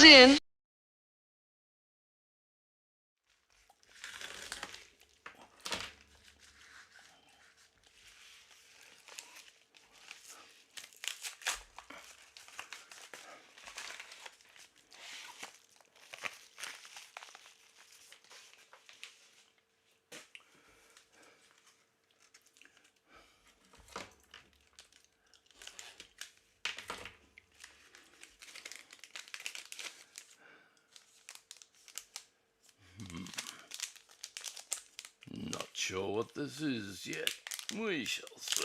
goes in. Not sure what this is yet. We shall see.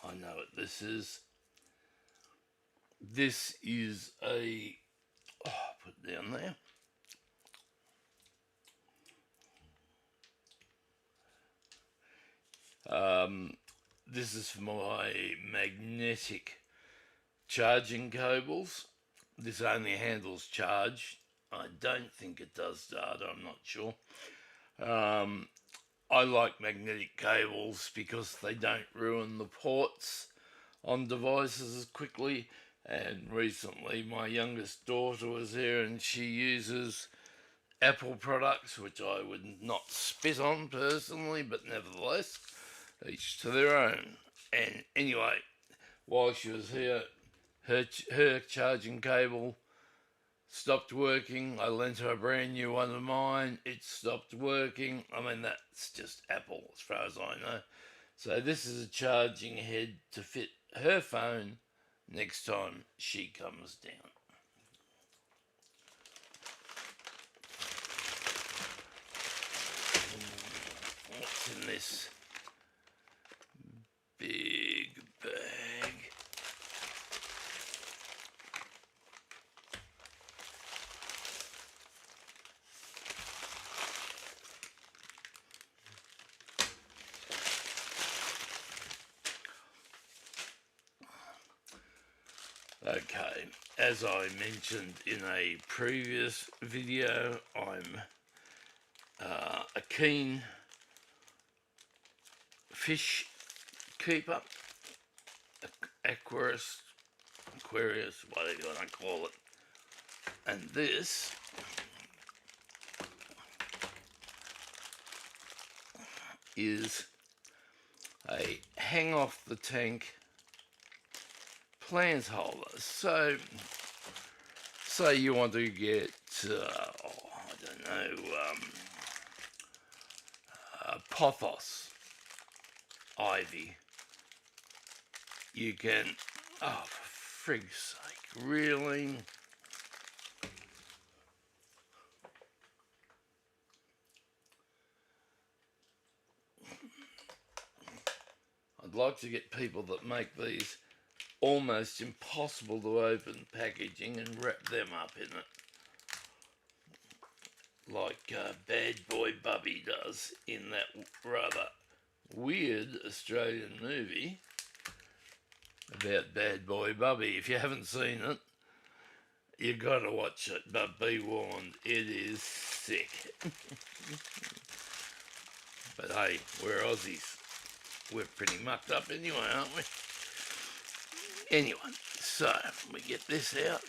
I know what this is. This is a... put it down there. This is for my magnetic charging cables. This only handles charge. I don't think it does data, I'm not sure. I like magnetic cables because they don't ruin the ports on devices as quickly. And recently my youngest daughter was here and she uses Apple products, which I would not spit on personally, but nevertheless, each to their own. And anyway, while she was here, her charging cable stopped working. I lent her a brand new one of mine. It stopped working. I mean, that's just Apple as far as I know. So this is a charging head to fit her phone next time she comes down. What's in this big bag? Okay, as I mentioned in a previous video, I'm a keen fish keeper, Aquarius, whatever you want to call it. And this is a hang off the tank plant holder. So say you want to get I don't know, pothos ivy, you can, oh for frig's sake, really? I'd like to get people that make these almost impossible to open packaging and wrap them up in it, like Bad Boy Bubby does in that rather weird Australian movie about Bad Boy Bubby. If you haven't seen it, you gotta watch it, but be warned, it is sick. But hey, we're Aussies. We're pretty mucked up anyway, aren't we? Anyway, so we get this out.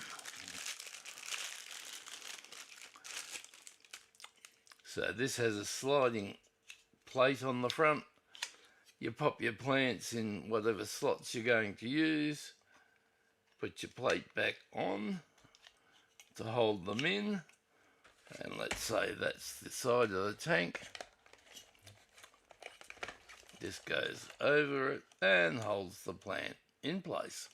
So this has a sliding plate on the front. You pop your plants in whatever slots you're going to use. Put your plate back on to hold them in. And let's say that's the side of the tank. This goes over it and holds the plant in place.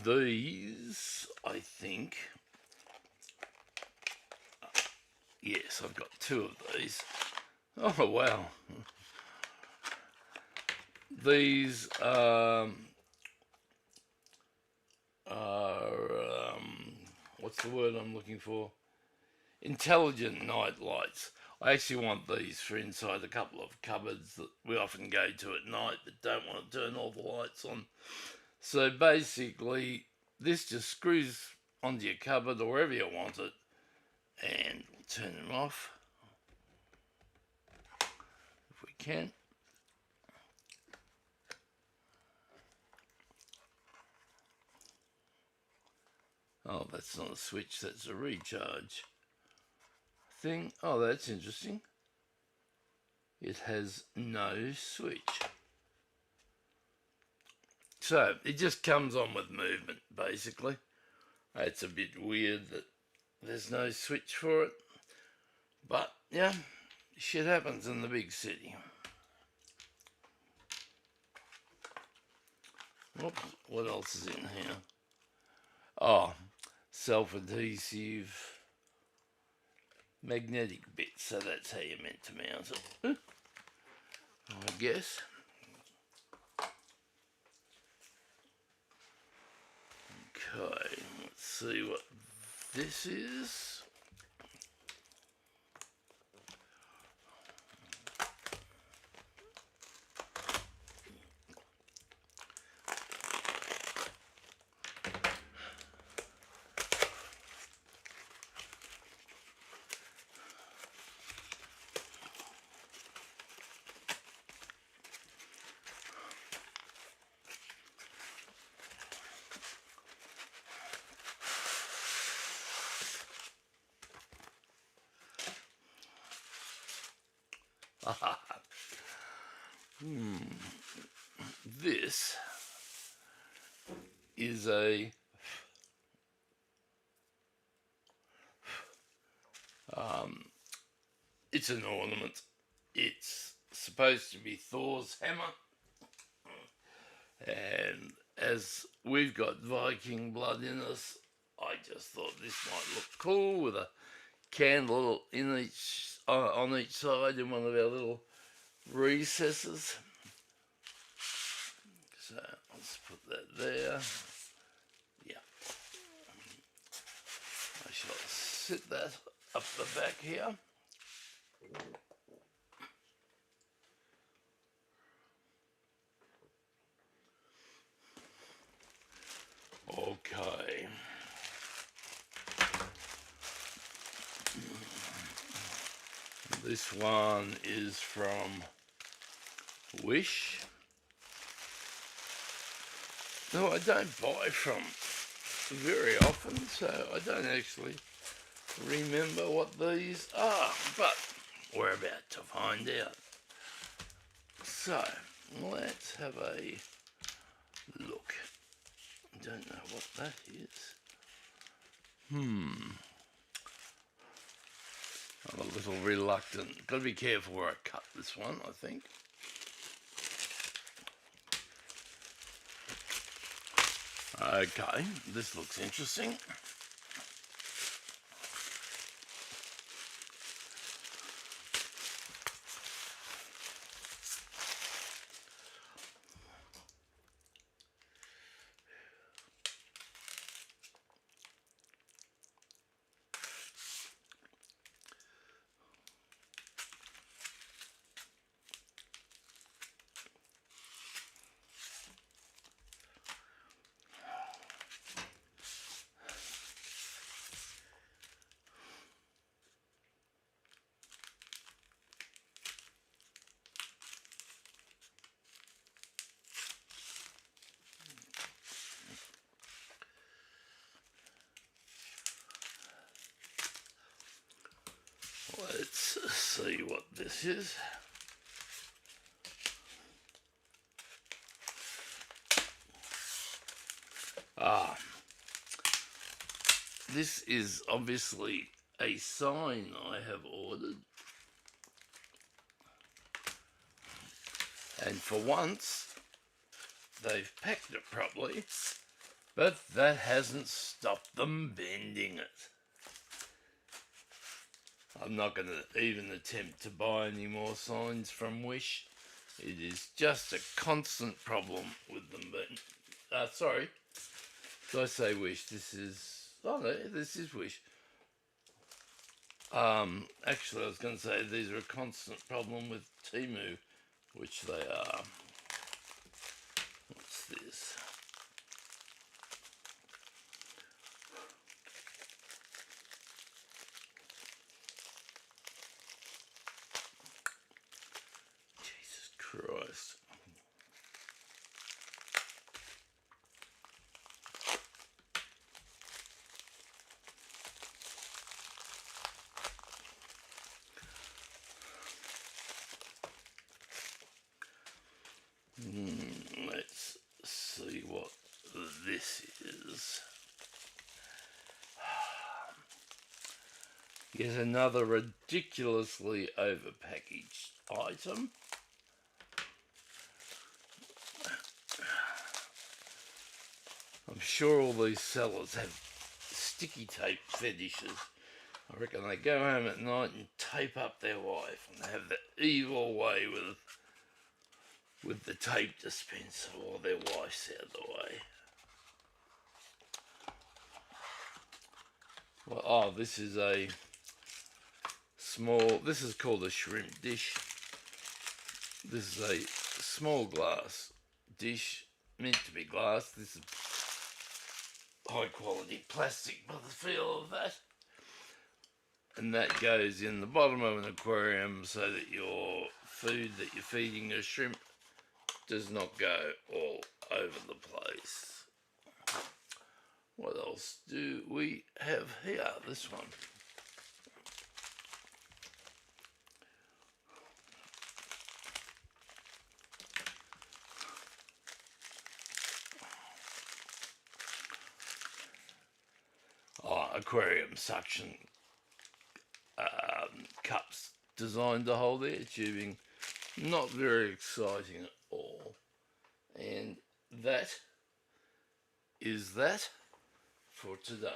These, I think, yes, I've got two of these. Oh wow. These are what's the word I'm looking for? Intelligent night lights. I actually want these for inside a couple of cupboards that we often go to at night but don't want to turn all the lights on. So basically, this just screws onto your cupboard or wherever you want it, and we'll turn them off if we can. Oh, that's not a switch, that's a recharge thing. Oh, that's interesting. It has no switch. So, it just comes on with movement, basically. It's a bit weird that there's no switch for it. But, yeah, shit happens in the big city. Oops, what else is in here? Oh, self-adhesive magnetic bits, so that's how you're meant to mount it, I guess. Okay, let's see what this is. This is it's an ornament. It's supposed to be Thor's hammer, and as we've got Viking blood in us, I just thought this might look cool with a candle in on each side in one of our little recesses. So let's put that there. Yeah, I shall sit that up the back here. Okay. This one is from Wish. No, I don't buy from very often, so I don't actually remember what these are, but we're about to find out. So, let's have a look. I don't know what that is. I'm a little reluctant. Got to be careful where I cut this one, I think. Okay, this looks interesting. Let's see what this is. This is obviously a sign I have ordered. And for once, they've packed it properly, but that hasn't stopped them bending it. I'm not going to even attempt to buy any more signs from Wish. It is just a constant problem with them. But sorry, did I say Wish? This is, oh no, this is Wish. Actually, I was going to say these are a constant problem with Temu, which they are. What's this? Jesus Christ. Let's see what this is. Yet another ridiculously overpackaged item. I'm sure all these sellers have sticky tape fetishes. I reckon they go home at night and tape up their wife and have the evil way with the tape dispenser while their wife's out of the way. Well, oh, this is a small, this is called a shrimp dish. This is a small glass dish, meant to be glass. This is high quality plastic by the feel of that. And that goes in the bottom of an aquarium so that your food that you're feeding your shrimp does not go all over the place. What else do we have here? This one. Oh, aquarium suction cups designed to hold air tubing. Not very exciting at all. And that is that for today.